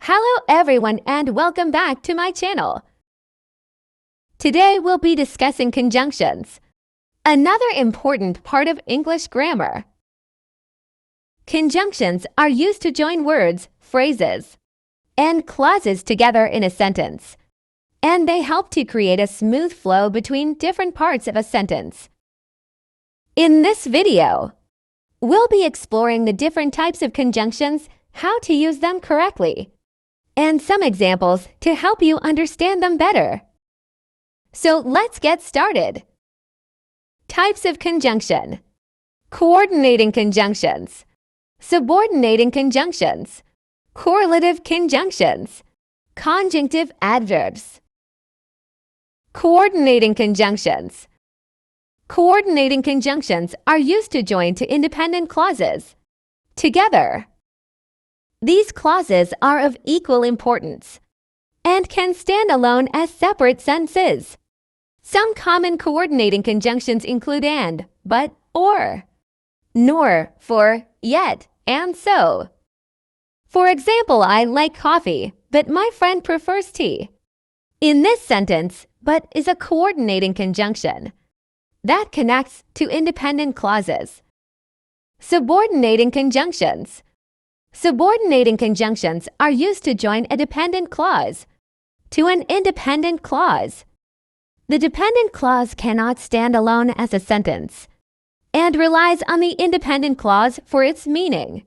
Hello everyone and welcome back to my channel. Today we'll be discussing conjunctions, another important part of English grammar. Conjunctions are used to join words, phrases, and clauses together in a sentence, and they help to create a smooth flow between different parts of a sentence. In this video, we'll be exploring the different types of conjunctions, how to use them correctly, and some examples to help you understand them better. So let's get started. Types of conjunction: coordinating conjunctions, subordinating conjunctions, correlative conjunctions, conjunctive adverbs. Coordinating conjunctions. Coordinating conjunctions are used to join two independent clauses together. These clauses are of equal importance and can stand alone as separate sentences. Some common coordinating conjunctions include and, but, or, nor, for, yet, and so. For example, I like coffee, but my friend prefers tea. In this sentence, but is a coordinating conjunction that connects to independent clauses. Subordinating conjunctions. Subordinating conjunctions are used to join a dependent clause to an independent clause. The dependent clause cannot stand alone as a sentence and relies on the independent clause for its meaning.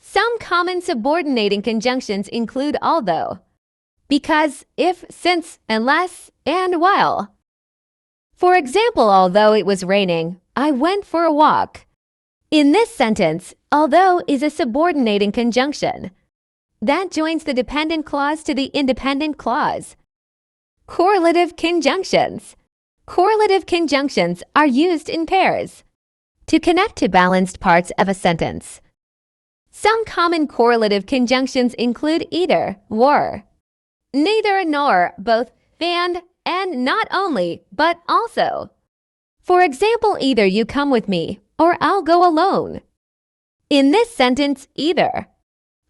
Some common subordinating conjunctions include although, because, if, since, unless, and while. For example, although it was raining, I went for a walk. In this sentence, although is a subordinating conjunction that joins the dependent clause to the independent clause. Correlative conjunctions. Correlative conjunctions are used in pairs to connect to balanced parts of a sentence. Some common correlative conjunctions include either, were, neither nor, both, and not only, but also. For example, either you come with me or I'll go alone. In this sentence, either,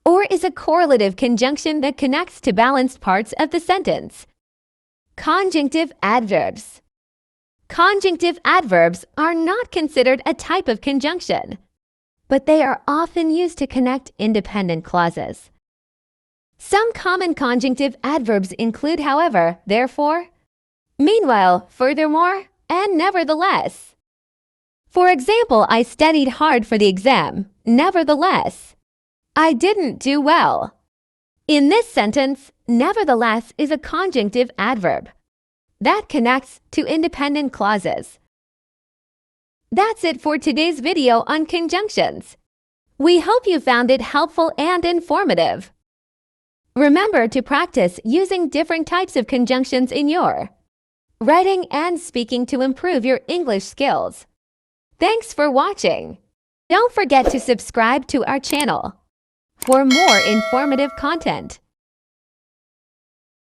or is a correlative conjunction that connects to balanced parts of the sentence. Conjunctive adverbs. Conjunctive adverbs are not considered a type of conjunction, but they are often used to connect independent clauses. Some common conjunctive adverbs include, however, therefore, meanwhile, furthermore, and nevertheless. For example, I studied hard for the exam. Nevertheless, I didn't do well. In this sentence, nevertheless is a conjunctive adverb that connects to independent clauses. That's it for today's video on conjunctions. We hope you found it helpful and informative. Remember to practice using different types of conjunctions in your writing and speaking to improve your English skills. Thanks for watching. Don't forget to subscribe to our channel for more informative content.